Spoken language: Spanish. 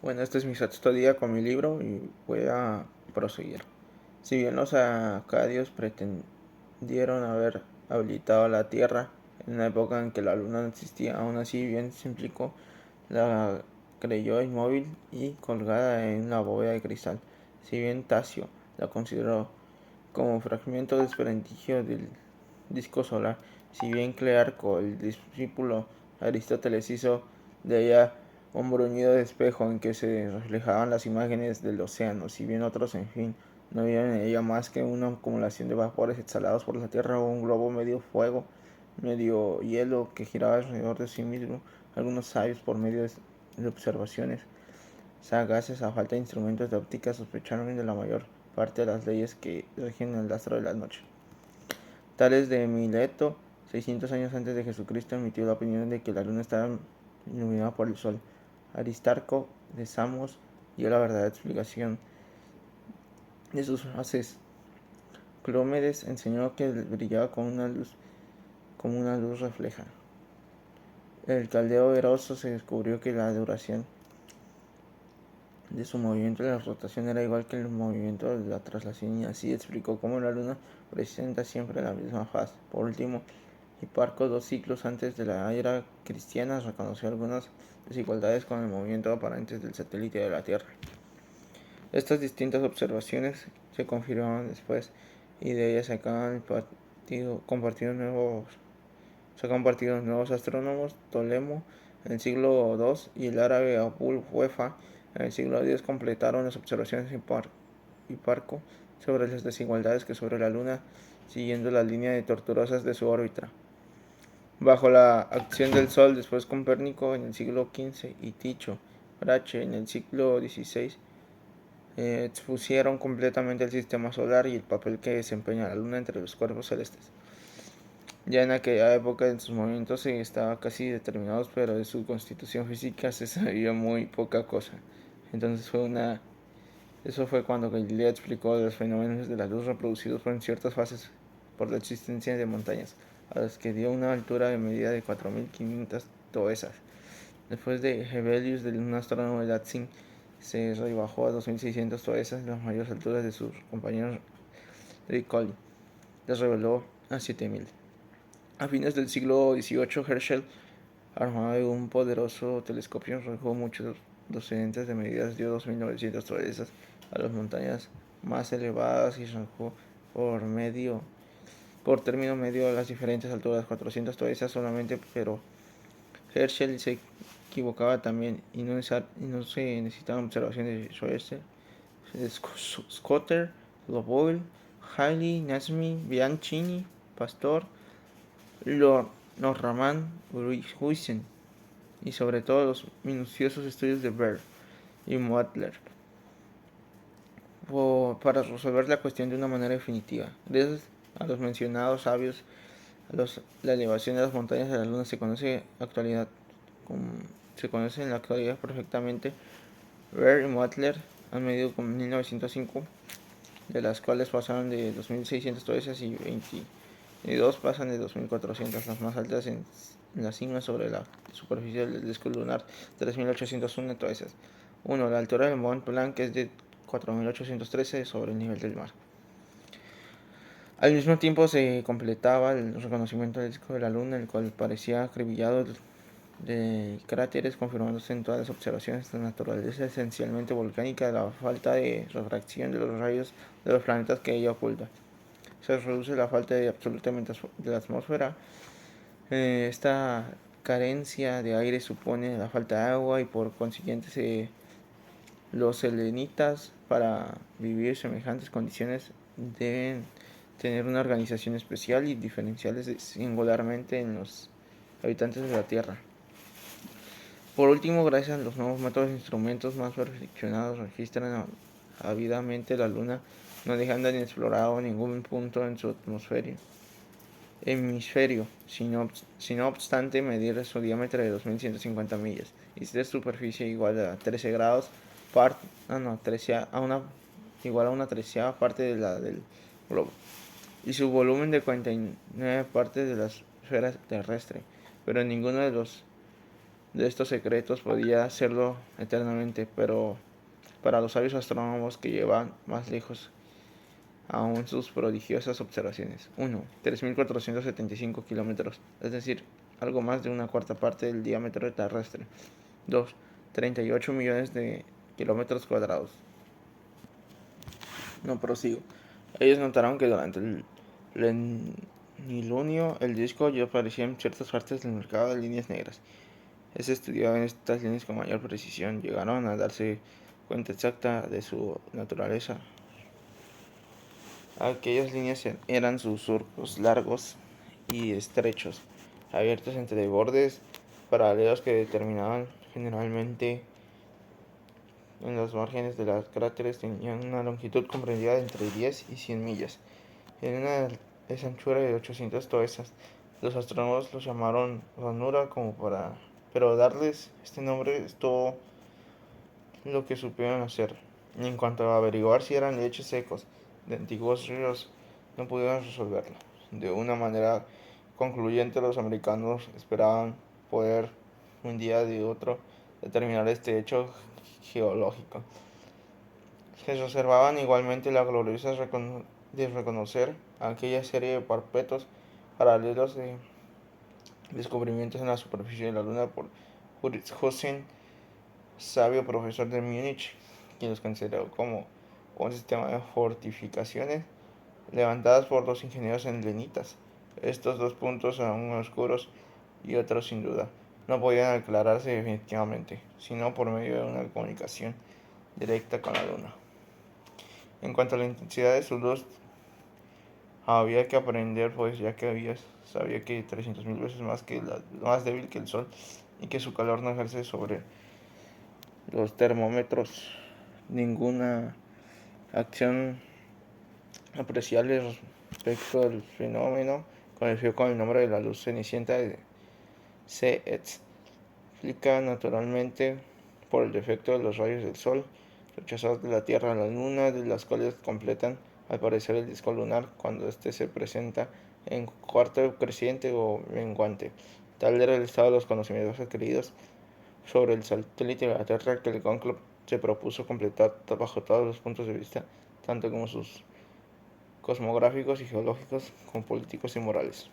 Bueno, este es mi sexto día con mi libro y voy a proseguir. Si bien los acadios pretendieron haber habilitado la Tierra en una época en que la Luna no existía, aún así bien se implicó, la creyó inmóvil y colgada en la bóveda de cristal. Si bien Tasio la consideró como fragmento desprendido del disco solar, si bien Clearco, el discípulo de Aristóteles, hizo de ella un bruñido de espejo en que se reflejaban las imágenes del océano, si bien otros, en fin, no vieron en ella más que una acumulación de vapores exhalados por la Tierra o un globo medio fuego, medio hielo que giraba alrededor de sí mismo. Algunos sabios, por medio de observaciones sagaces a falta de instrumentos de óptica, sospecharon de la mayor parte de las leyes que rigen el astro de la noche. Tales de Mileto, 600 años antes de Jesucristo, emitió la opinión de que la luna estaba iluminada por el sol. Aristarco de Samos dio la verdadera explicación de sus fases. Clómedes enseñó que brillaba como una luz refleja. El caldeo Eroso se descubrió que la duración de su movimiento de la rotación era igual que el movimiento de la traslación, y así explicó cómo la luna presenta siempre la misma faz. Por último, Hiparco, 2 siglos antes de la era cristiana, reconoció algunas desigualdades con el movimiento aparente del satélite de la Tierra. Estas distintas observaciones se confirmaron después, y de ellas se han compartido nuevos astrónomos. Ptolemo en el siglo II y el árabe Abul Wefa en el siglo X completaron las observaciones de Hiparco sobre las desigualdades que sobre la Luna, siguiendo la línea de tortuosas de su órbita. Bajo la acción del Sol, después Copérnico en el siglo XV y Tycho Brahe en el siglo XVI expusieron completamente el sistema solar y el papel que desempeña la Luna entre los cuerpos celestes. Ya en aquella época, en sus movimientos estaban casi determinados, pero de su constitución física se sabía muy poca cosa. Entonces eso fue cuando Galileo explicó los fenómenos de la luz reproducidos en ciertas fases por la existencia de montañas, a las que dio una altura de medida de 4500 toesas. Después de Hevelius, un astrónomo de Lansing, se rebajó a 2600 toesas, las mayores alturas de sus compañeros Ricoli. Les reveló a 7000. A fines del siglo XVIII, Herschel, armado de un poderoso telescopio, arrojó muchos docentes de medidas, dio 2900 toesas a las montañas más elevadas y arrojó por término medio a las diferentes alturas 400 toesas solamente, pero Herschel se equivocaba también, y no se necesitaban observaciones de Schweitzer, Scotter, Lobel, Halley, Nasmi, Bianchini, Pastor, Norraman, Huysen, y sobre todo los minuciosos estudios de Baer y Mottler para resolver la cuestión de una manera definitiva. Gracias a los mencionados sabios, la elevación de las montañas de la Luna se conoce en la actualidad perfectamente. Baer y Mottler han medido con 1905, de las cuales pasaron de 2600 toesas, y 22 pasan de 2400, las más altas en la cima sobre la superficie del disco lunar, 3801 toesas. 1. La altura del Mont Blanc es de 4813 sobre el nivel del mar. Al mismo tiempo se completaba el reconocimiento del disco de la Luna, el cual parecía acribillado de cráteres, confirmándose en todas las observaciones de naturaleza esencialmente volcánica la falta de refracción de los rayos de los planetas que ella oculta. Se reduce la falta de absolutamente de la atmósfera. Esta carencia de aire supone la falta de agua, y por consiguiente los selenitas, para vivir semejantes condiciones, deben tener una organización especial y diferenciales singularmente en los habitantes de la Tierra. Por último, gracias a los nuevos métodos e instrumentos más perfeccionados, registran ávidamente la Luna, no dejando inexplorado ningún punto en su hemisferio, no obstante medir su diámetro de 2150 millas y de superficie igual a 13 grados, igual a una treceava parte de la del globo, y su volumen de 49 partes de la esfera terrestre, pero ninguno de de estos secretos podía hacerlo eternamente, pero para los sabios astrónomos que llevan más lejos aún sus prodigiosas observaciones. 1. 3.475 kilómetros, es decir, algo más de una cuarta parte del diámetro terrestre. 2. 38 millones de kilómetros cuadrados. No prosigo. Ellos notaron que durante el plenilunio el disco ya aparecía en ciertas partes del mercado de líneas negras. Se estudiaban estas líneas con mayor precisión. Llegaron a darse cuenta exacta de su naturaleza. Aquellas líneas eran sus surcos largos y estrechos, abiertos entre bordes paralelos que determinaban generalmente en los márgenes de los cráteres. Tenían una longitud comprendida de entre 10 y 100 millas, en una anchura de 800 toesas. Los astrónomos los llamaron ranura pero darles este nombre es todo lo que supieron hacer. En cuanto a averiguar si eran lechos secos de antiguos ríos, no pudieron resolverlo. De una manera concluyente, los americanos esperaban poder un día de otro determinar este hecho geológico. Se reservaban igualmente la gloriosa de reconocer aquella serie de perpetuos paralelos de descubrimientos en la superficie de la Luna por Hussein, sabio profesor de Múnich, quien los consideró como un sistema de fortificaciones levantadas por los ingenieros enlenitas. Estos dos puntos, aún oscuros y otros sin duda, no podían aclararse definitivamente, sino por medio de una comunicación directa con la Luna. En cuanto a la intensidad de su luz, había que aprender, pues ya que sabía que 300.000 veces más débil que el Sol y que su calor no ejerce sobre los termómetros ninguna acción apreciable respecto al fenómeno conocido con el nombre de la luz cenicienta de CETS. Explica naturalmente por el defecto de los rayos del Sol rechazados de la Tierra a la Luna, de las cuales completan al parecer el disco lunar cuando éste se presenta en cuarto creciente o menguante. Tal era el estado de los conocimientos adquiridos sobre el satélite de la Tierra que el Conclave se propuso completar bajo todos los puntos de vista, tanto como sus cosmográficos y geológicos, como políticos y morales.